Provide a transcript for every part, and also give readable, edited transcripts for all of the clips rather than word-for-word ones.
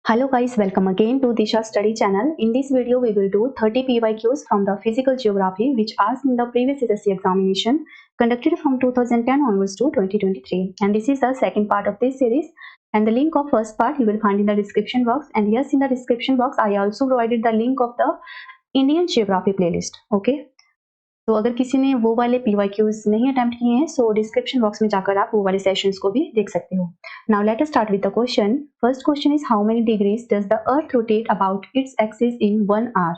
Hello guys, welcome again to Disha study channel. In this video we will do 30 PYQs from the physical geography which asked in the previous SSC examination conducted from 2010 onwards to 2023, and this is the second part of this series, and the link of first part you will find in the description box, and yes, in the description box I also provided the link of the Indian geography playlist. Okay, तो अगर किसी ने वो वाले PYQs नहीं attempt किए हैं सो description box में जाकर आप वो वाले सेशंस को भी देख सकते हो. Now let us start with the question. First question is how many degrees does the earth rotate about its axis in 1 hour?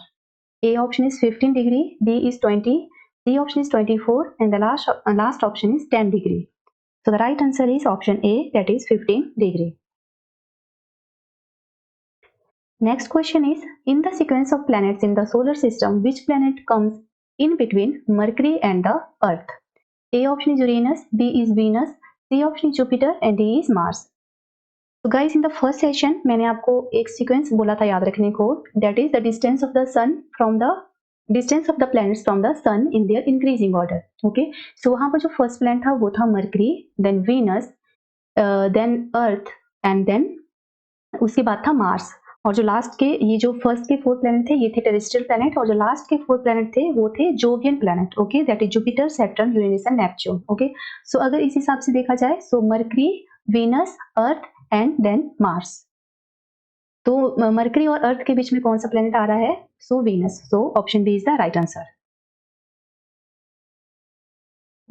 A option is 15 degree, B is 20, C option is 24, and the last option is 10 degree. So the right answer is option A, that is 15 degree. Next question is, in the sequence of planets in the solar system, which planet comes in between Mercury and the Earth? A option is Uranus, B is Venus, C option is Jupiter, and D is Mars. So guys, in the first session मैंने आपको एक sequence बोला था याद रखने को, that is the distance of the sun from the distance of the planets from the sun in their increasing order. Okay, so वहाँ पर जो first planet था वो था Mercury, then Venus, then Earth, and then उसके बाद था Mars. और जो लास्ट के ये जो फर्स्ट के 4 प्लैनेट थे ये थे टेरेस्ट्रियल प्लैनेट, और जो लास्ट के 4 प्लैनेट थे वो थे Jovian planet. Okay, that is Jupiter, Saturn, Uranus and Neptune. Okay, so अगर इस हिसाब से देखा जाए so Mercury, Venus, Earth and then Mars. तो मरकरी और अर्थ के बीच में कौन सा प्लैनेट आ रहा है? So Venus. So option B is the right answer.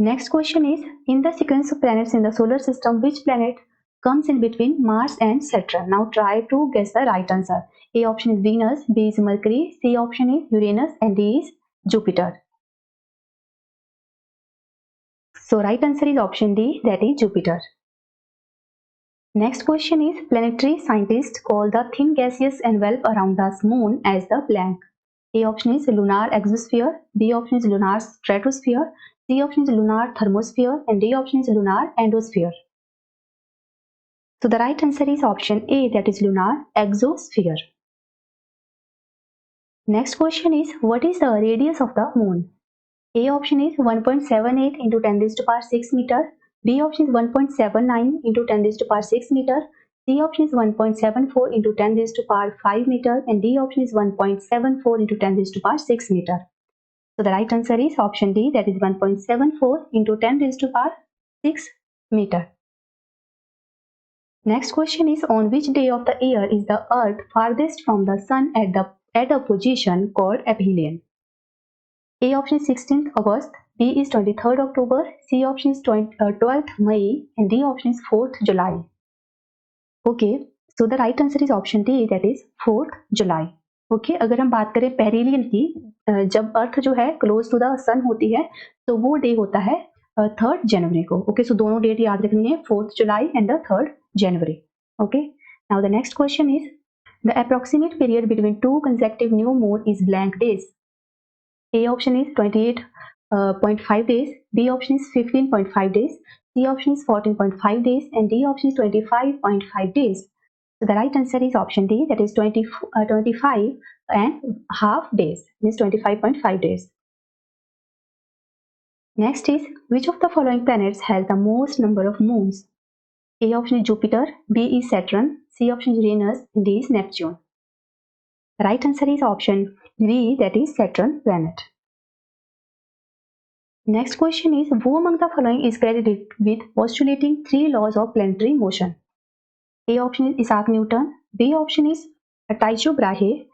Next question is, in the sequence of planets in the solar system which planet comes in between Mars and Saturn? Now try to guess the right answer. A option is Venus, B is Mercury, C option is Uranus, and D is Jupiter. So right answer is option D, that is Jupiter. Next question is, planetary scientists call the thin gaseous envelope around the moon as the blank. A option is lunar exosphere, B option is lunar stratosphere, C option is lunar thermosphere, and D option is lunar endosphere. So the right answer is option A, that is lunar exosphere. Next question is, what is the radius of the moon? A option is 1.78 into 10 raised to power 6 meter, B option is 1.79 into 10 raised to power 6 meter, C option is 1.74 into 10 raised to power 5 meter, and D option is 1.74 into 10 raised to power 6 meter. So the right answer is option D, that is 1.74 into 10 raised to power 6 meter. Next question is, on which day of the year is the Earth farthest from the Sun at a position called aphelion? A option is 16th August, B is 23rd October, C option is 12th May, and D option is 4th July. Okay, so the right answer is option D, that is 4th July. Okay, अगर हम बात करें perihelion की, जब अर्थ जो है close to the सन होती है तो वो डे होता है 3rd जनवरी को. ओके, सो दोनों डेट याद रखनी है, 4th July and the 3rd January. Okay, now the next question is, the approximate period between 2 consecutive new moon is blank days. A option is 28.5 days, B option is 15.5 days, C option is 14.5 days, and D option is 25.5 days. So the right answer is option D, that is 25 and half days, means 25.5 days. Next is, which of the following planets has the most number of moons? A option is Jupiter, B is Saturn, C option is Uranus, and D is Neptune. The right answer is option B, that is Saturn planet. Next question is, who among the following is credited with postulating 3 laws of planetary motion? A option is Isaac Newton, B option is Tycho Brahe,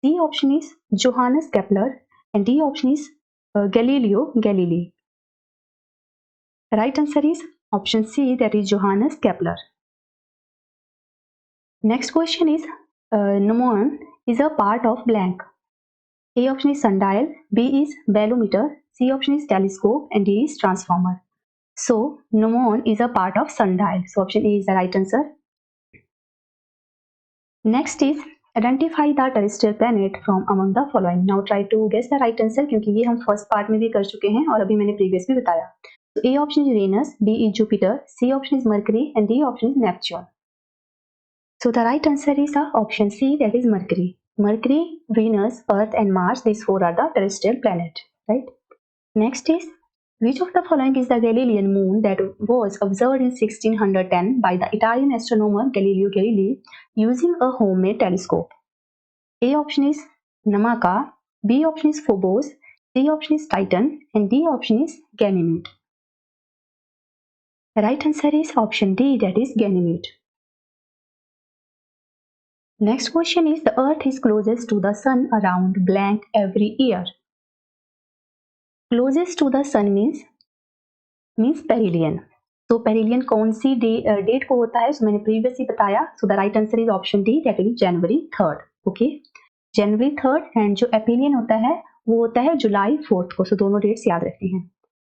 C option is Johannes Kepler, and D option is Galileo Galilei. The right answer is option C, that is Johannes Kepler. Next question is, mnemon is a part of blank. A option is sundial, B is bellmeter, C option is telescope, and D is transformer. So mnemon is a part of sundial. So option A is the right answer. Next is, identify the terrestrial planet from among the following. Now try to guess the right answer, क्योंकि ये हम first part में भी कर चुके हैं और अभी मैंने प्रीवियस में बताया. So A option is Uranus, B is Jupiter, C option is Mercury, and D option is Neptune. So the right answer is option C, that is Mercury. Mercury, Venus, Earth, and Mars, these 4 are the terrestrial planet, right? Next is, Which of the following is the Galilean moon that was observed in 1610 by the Italian astronomer Galileo Galilei using a homemade telescope? A option is Namaka, B option is Phobos, C option is Titan, and D option is Ganymede. The right answer is option D, that is Ganymede. Next question is, the Earth is closest to the Sun around blank every year. Closest to the Sun means perihelion. तो perihelion कौन सी date को होता है? मैंने previous ही बताया. So the right answer is option D, that is January 3rd. Okay, January 3rd. And जो एपिलियन होता है वो होता है जुलाई 4th को. सो दोनों डेट्स याद रखनी है.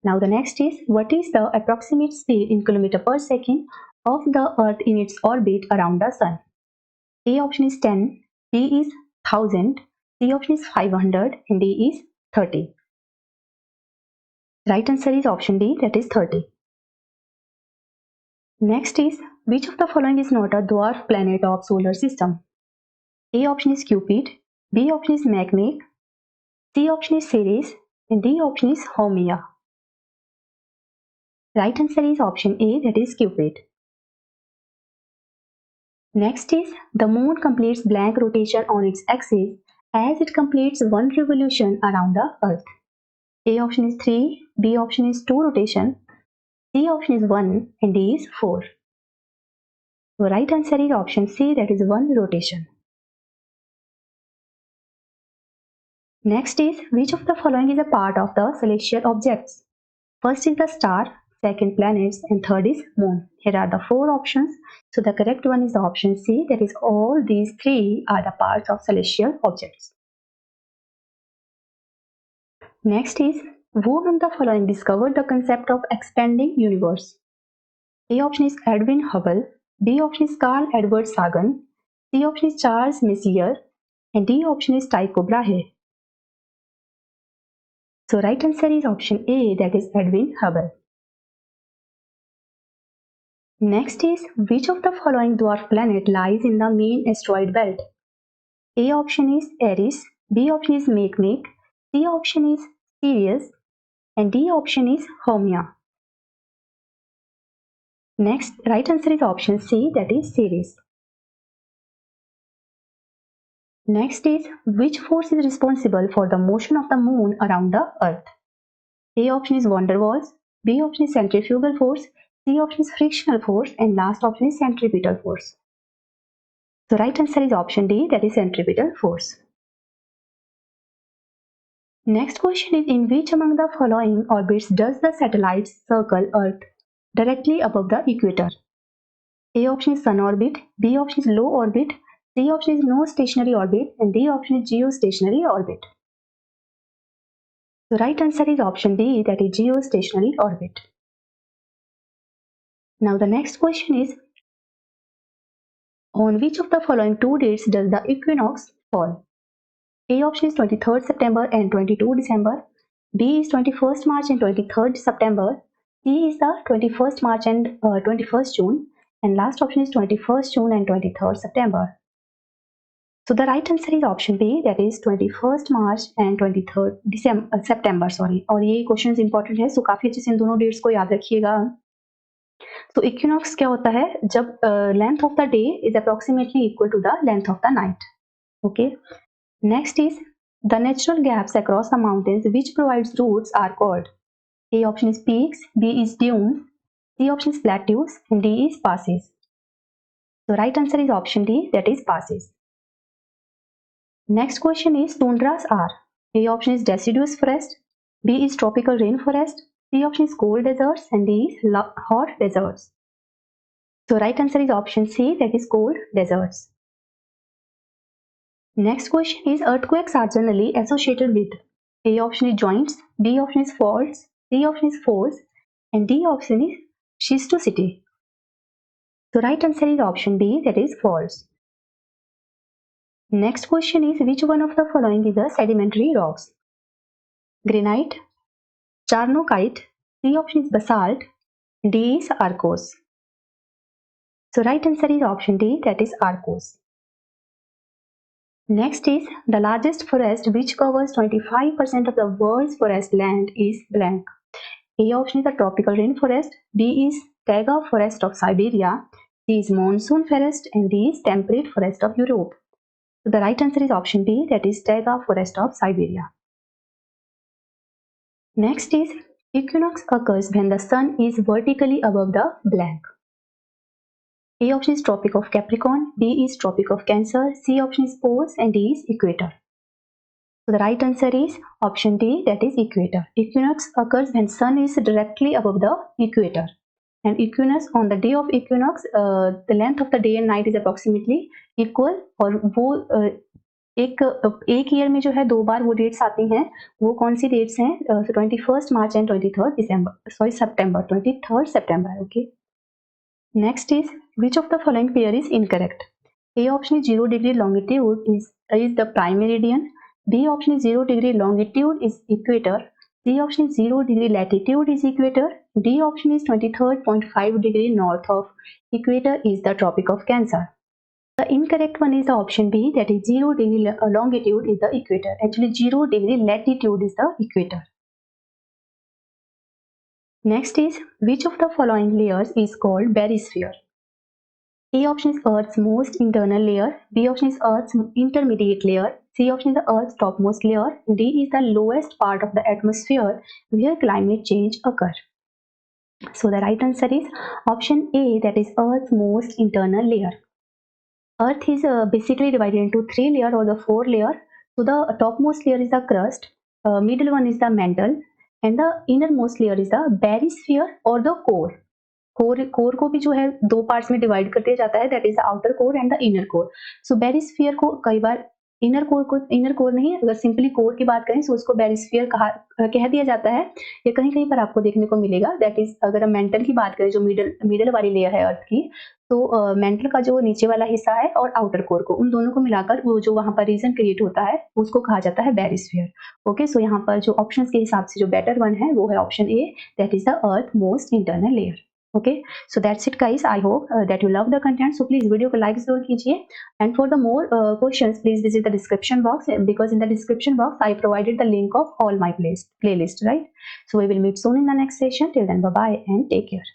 Now the next is, what is the approximate speed in kilometre पर second of the Earth in its orbit around the Sun? A option is 10, B is 1000, C option is 500, and D is 30. Right answer is option D, that is 30. Next is, which of the following is not a dwarf planet of solar system? A option is Cupid, B option is Makemake, C option is Ceres, and D option is Haumea. Right answer is option A, that is Cupid. Next is, the moon completes blank rotation on its axis as it completes one revolution around the Earth. A option is 3, B option is 2 rotation, C option is 1, and D is 4. The right answer is option C, that is 1 rotation. Next is, which of the following is a part of the celestial objects? First is the star, second planets, and third is moon. Here are the 4 options. So the correct one is the option C, that is all these 3 are the parts of celestial objects. Next is, who among the following discovered the concept of expanding universe? A option is Edwin Hubble, B option is Carl Edward Sagan, C option is Charles Messier, and D option is Tycho Brahe. So right answer is option A, that is Edwin Hubble. Next is, which of the following dwarf planet lies in the main asteroid belt? A option is Eris, B option is Makemake, C option is Sirius, and D option is Haumea. Next, right answer is option C, that is Ceres. Next is, which force is responsible for the motion of the moon around the Earth? A option is van der Waals, B option is centrifugal force, C option is frictional force, and last option is centripetal force. So right answer is option D, that is centripetal force. Next question is, in which among the following orbits does the satellite circle Earth directly above the equator? A option is sun orbit, B option is low orbit, C option is no stationary orbit, and D option is geostationary orbit. The right answer is option D, that is geostationary orbit. Now the next question is, on which of the following 2 dates does the equinox fall? A option is 23rd September and 22 December, B is 21st March and 23rd September, C is the 21st March and 21st June, and last option is 21st June and 23rd September. So the right answer is option B, that is 21st March and 23rd September. और ये question important है, सो काफी अच्छे से इन दोनों dates को याद रखिएगा. तो इक्विनॉक्स क्या होता है? जब length of the day is approximately equal to the length of the night. Okay, next is, the natural gaps across the mountains which provides routes are called. A option is peaks, B is dunes, C option is plateaus, and D is passes. So right answer is option D, that is passes. Next question is, tundras are. A option is deciduous forest, B is tropical rainforest, C option is cold deserts, and D is hot deserts. So right answer is option C, that is cold deserts. Next question is, earthquakes are generally associated with. A option is joints, B option is faults, C option is faults, and D option is schistosity. So right answer is option B, that is faults. Next question is, which one of the following is a sedimentary rocks? Granite, charnockite, C option is basalt, D is arkose. So right answer is option D, that is arkose. Next is, the largest forest which covers 25% of the world's forest land is blank. A option is the tropical rainforest, B is taiga forest of Siberia, C is monsoon forest, and D is temperate forest of Europe. So the right answer is option B, that is taiga forest of Siberia. Next is equinox occurs when the sun is vertically above the blank. A option is Tropic of Capricorn, B is Tropic of Cancer, C option is poles, and D is equator. So the right answer is option D, that is equator. Equinox occurs when sun is directly above the equator. And equinox, on the day of equinox, the length of the day and night is approximately equal, और वो एक year में जो है 2 बार वो dates आती हैं. वो कौन सी डेट्स हैं? 21st March and 23rd September. Okay. Next is, which of the following pair is incorrect? A option is 0 degree longitude is the prime meridian. B option is 0 degree longitude is equator. C option is 0 degree latitude is equator. D option is 23.5 degree north of equator is the Tropic of Cancer. The incorrect one is the option B, that is 0 degree longitude is the equator. Actually 0 degree latitude is the equator. Next is, which of the following layers is called barysphere? A option is Earth's most internal layer, B option is Earth's intermediate layer, C option is the Earth's topmost layer, D is the lowest part of the atmosphere where climate change occurs. So the right answer is option A, that is Earth's most internal layer. Earth is basically divided into 3 layers or the 4 layers. So the topmost layer is the crust, middle one is the mantle, and the innermost layer is the barysphere or the core. Core को भी जो है 2 parts में divide कर दिया जाता है, that is the outer core and the inner core. So barysphere को कई बार इनर कोर नहीं, अगर सिंपली कोर की बात करें तो उसको बैरिस्फीयर कह दिया जाता है. या कहीं कहीं पर आपको देखने को मिलेगा, दैट इज अगर हम मेंटल की बात करें जो मिडल वाली लेयर है अर्थ की, तो मेंटल का जो नीचे वाला हिस्सा है और आउटर कोर को, उन दोनों को मिलाकर वो जो वहां पर रीजन क्रिएट होता है उसको कहा जाता है बैरिस्फीयर. ओके, सो यहाँ पर जो ऑप्शंस के हिसाब से जो बेटर वन है वो है option A, that is the earth most internal layer. Okay, so that's it guys. I hope that you love the content. So please video को like जरूर कीजिए, and for the more questions please visit the description box, because in the description box I provided the link of all my playlist, right? So we will meet soon in the next session. Till then, bye bye and take care.